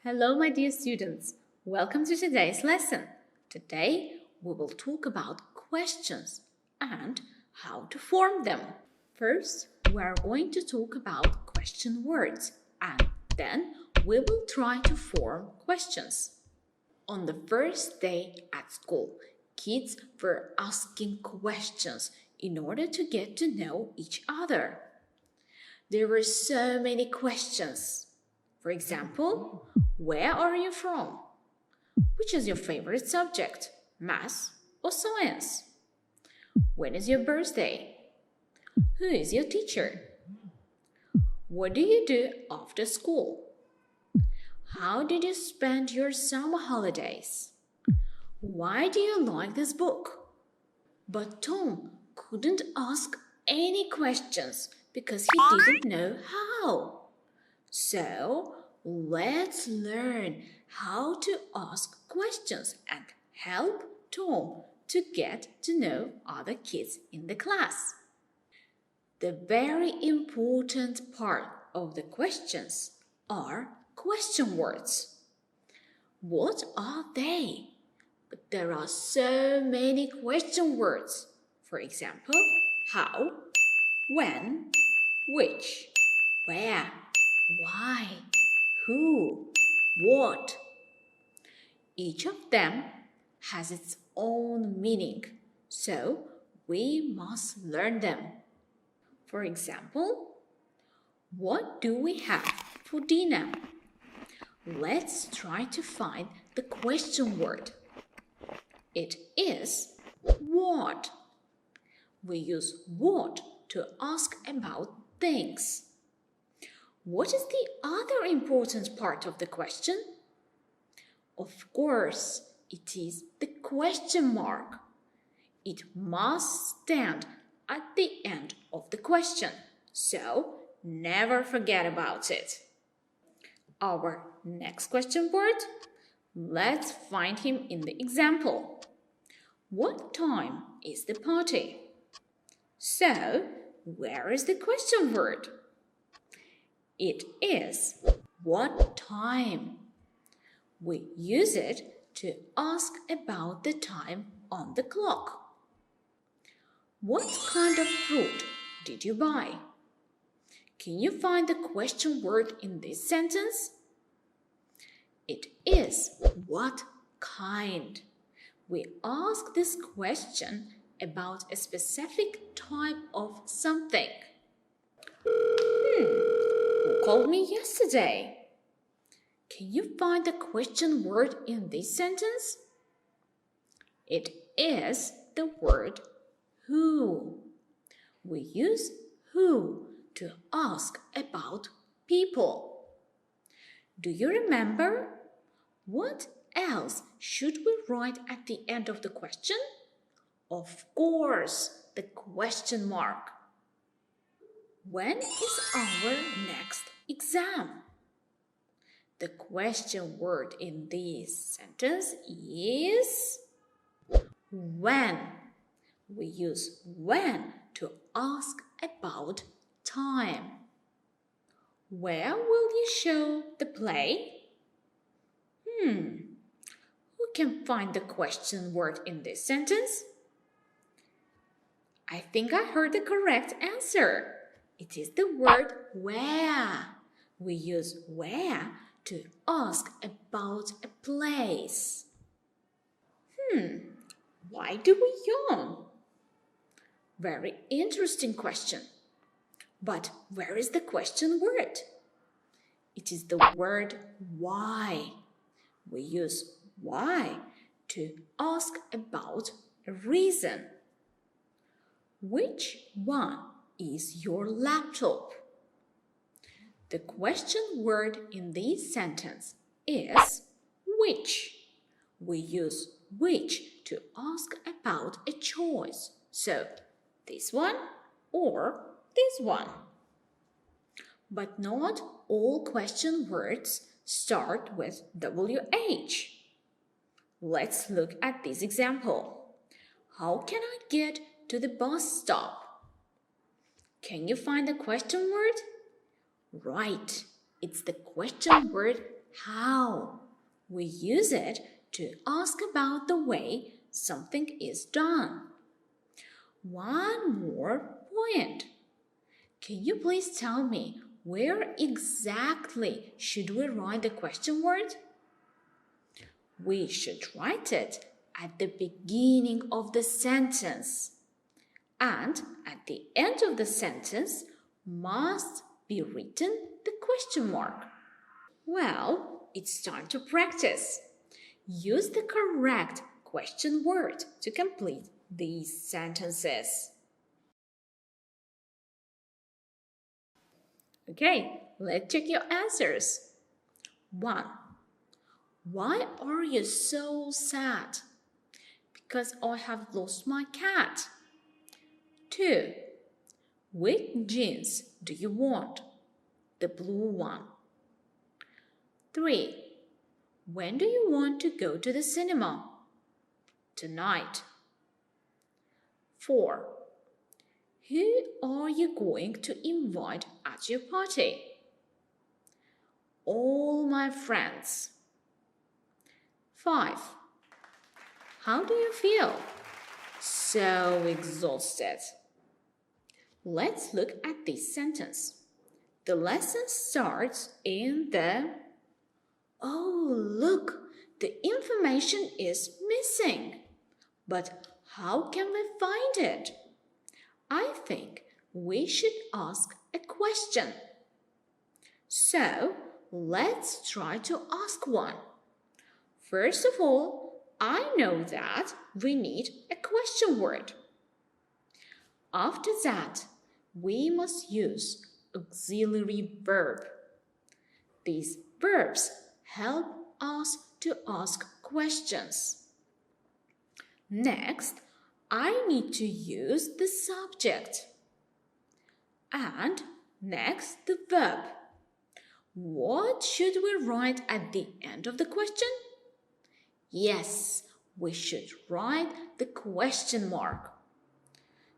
Hello, my dear students. Welcome to today's lesson. Today, we will talk about questions and how to form them. First, we are going to talk about question words and then we will try to form questions. On the first day at school, kids were asking questions in order to get to know each other. There were so many questions. For example, where are you from? Which is your favorite subject, math or science? When is your birthday? Who is your teacher? What do you do after school? How did you spend your summer holidays? Why do you like this book? But Tom couldn't ask any questions because he didn't know how. So, let's learn how to ask questions and help Tom to get to know other kids in the class. The very important part of the questions are question words. What are they? But there are so many question words. For example, how, when, which, where, why, who, what. Each of them has its own meaning, so we must learn them. For example, what do we have for dinner? Let's try to find the question word. It is what. We use what to ask about things. What is the other important part of the question? Of course, it is the question mark. It must stand at the end of the question, so never forget about it. Our next question word, let's find him in the example. What time is the party? So, where is the question word? It is what time. We use it to ask about the time on the clock. What kind of fruit did you buy? Can you find the question word in this sentence? It is what kind. We ask this question about a specific type of something. Who called me yesterday? Can you find the question word in this sentence? It is the word who. We use who to ask about people. Do you remember? What else should we write at the end of the question? Of course, the question mark. When is our next exam? The question word in this sentence is when. We use when to ask about time. Where will you show the play? Who can find the question word in this sentence? I think I heard the correct answer. It is the word where. We use where to ask about a place. Why do we yawn? Very interesting question. But where is the question word? It is the word why. We use why to ask about a reason. Which one is your laptop? The question word in this sentence is which. We use which to ask about a choice. So, this one or this one. But not all question words start with WH. Let's look at this example. How can I get to the bus stop? Can you find the question word? Right, it's the question word how. We use it to ask about the way something is done. One more point. Can you please tell me where exactly should we write the question word? We should write it at the beginning of the sentence. And at the end of the sentence must be written the question mark. Well, it's time to practice. Use the correct question word to complete these sentences. Okay, let's check your answers. 1. Why are you so sad? Because I have lost my cat. 2. Which jeans do you want? The blue one. 3. When do you want to go to the cinema? Tonight. 4. Who are you going to invite at your party? All my friends. 5. How do you feel? So exhausted. Let's look at this sentence. The lesson starts in the... Oh, look, the information is missing. But how can we find it? I think we should ask a question. So, let's try to ask one. First of all, I know that we need a question word. After that, we must use auxiliary verb. These verbs help us to ask questions. Next, I need to use the subject. And next, the verb. What should we write at the end of the question? Yes, we should write the question mark.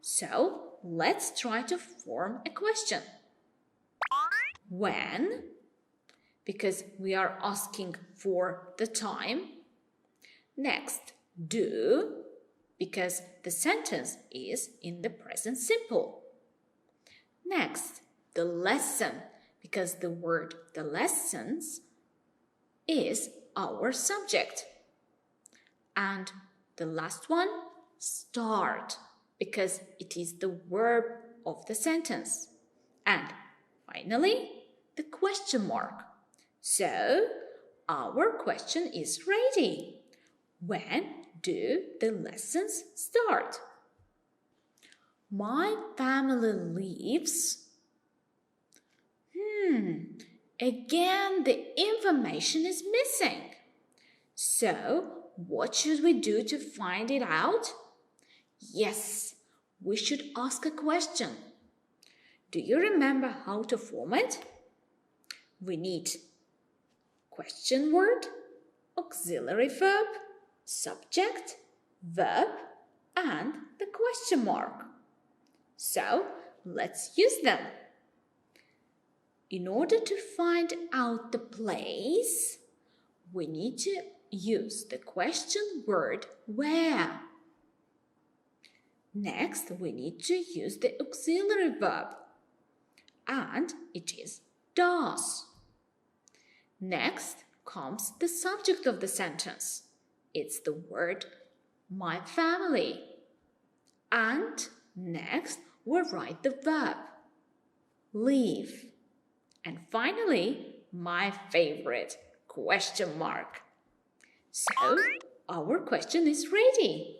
So, let's try to form a question. When? Because we are asking for the time. Next, do, because the sentence is in the present simple. Next, the lesson, because the word the lessons is our subject. And the last one, start, because it is the verb of the sentence. And finally, the question mark. So, our question is ready. When do the lessons start? My family lives... Again, the information is missing. So, what should we do to find it out? Yes, we should ask a question. Do you remember how to form it? We need question word, auxiliary verb, subject, verb, and the question mark. So, let's use them. In order to find out the place, we need to use the question word where. Next, we need to use the auxiliary verb, and it is does. Next comes the subject of the sentence. It's the word my family. And next, we write the verb live. And finally, my favorite, question mark. So, our question is ready.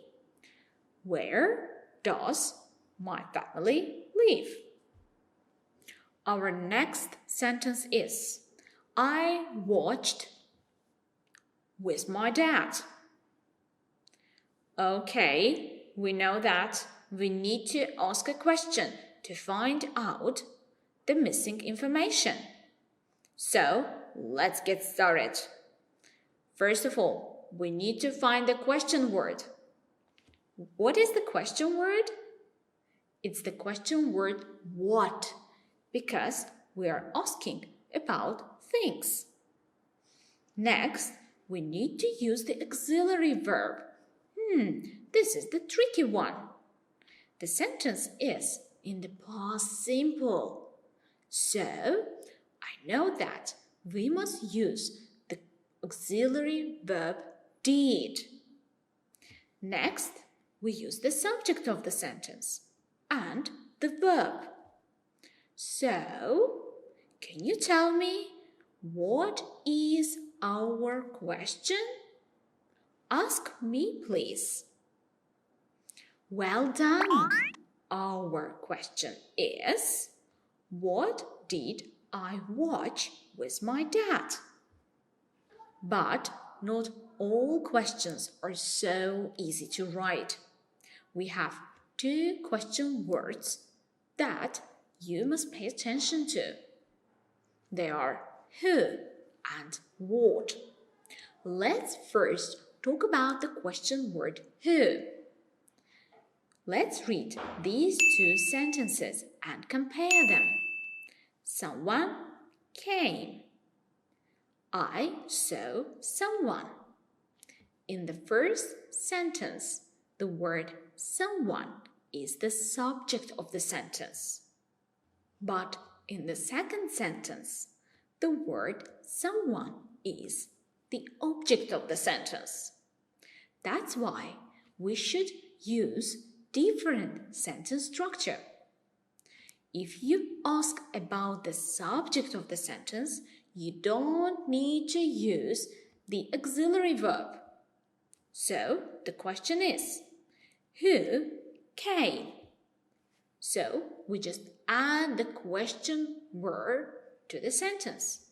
Where does my family live? Our next sentence is, I watched with my dad. Okay, we know that we need to ask a question to find out the missing information. So, let's get started. First of all, we need to find the question word. What is the question word? It's the question word what, because we are asking about things. Next, we need to use the auxiliary verb. This is the tricky one. The sentence is in the past simple. So, I know that we must use the auxiliary verb did. Next, we use the subject of the sentence and the verb. So, can you tell me what is our question? Ask me, please. Well done. Our question is, what did I watch with my dad? But not all questions are so easy to write. We have 2 question words that you must pay attention to. They are who and what. Let's first talk about the question word who. Let's read these 2 sentences and compare them. Someone came. I saw someone. In the first sentence, the word someone is the subject of the sentence. But in the second sentence, the word someone is the object of the sentence. That's why we should use different sentence structure. If you ask about the subject of the sentence, you don't need to use the auxiliary verb. So the question is, who came? So we just add the question word to the sentence.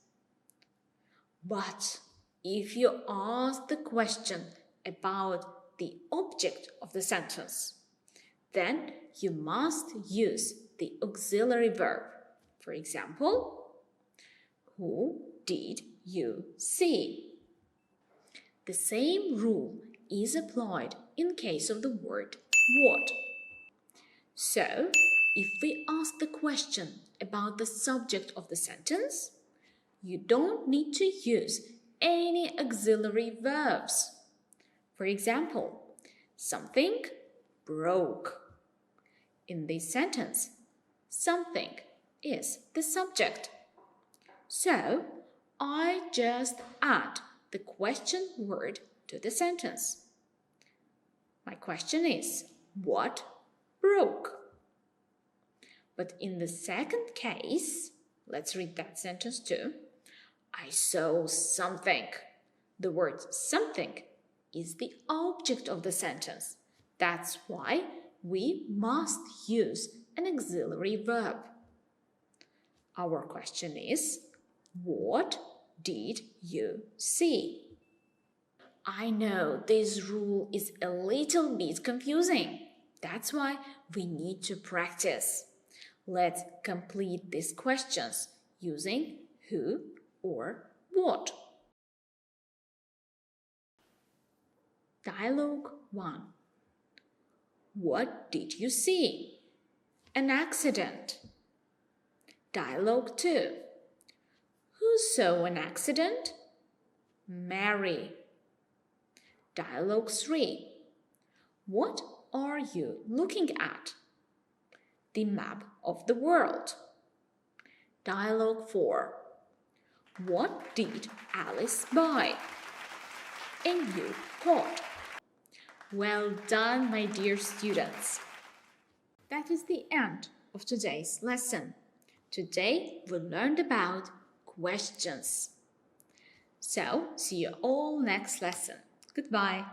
But if you ask the question about the object of the sentence, then you must use the auxiliary verb. For example, who did you see? The same rule is applied in case of the word what. So, if we ask the question about the subject of the sentence, you don't need to use any auxiliary verbs. For example, something broke. In this sentence, something is the subject. So, I just add the question word to the sentence. My question is, what broke? But in the second case, let's read that sentence too. I saw something. The word something is the object of the sentence. That's why we must use an auxiliary verb. Our question is, what did you see? I know this rule is a little bit confusing. That's why we need to practice. Let's complete these questions using who or what. Dialogue 1. What did you see? An accident. Dialogue 2. Who saw an accident? Mary. Dialogue 3. What are you looking at? The map of the world. Dialogue 4. What did Alice buy? A new pot. Well done, my dear students. That is the end of today's lesson. Today we learned about questions. So, see you all next lesson. Goodbye.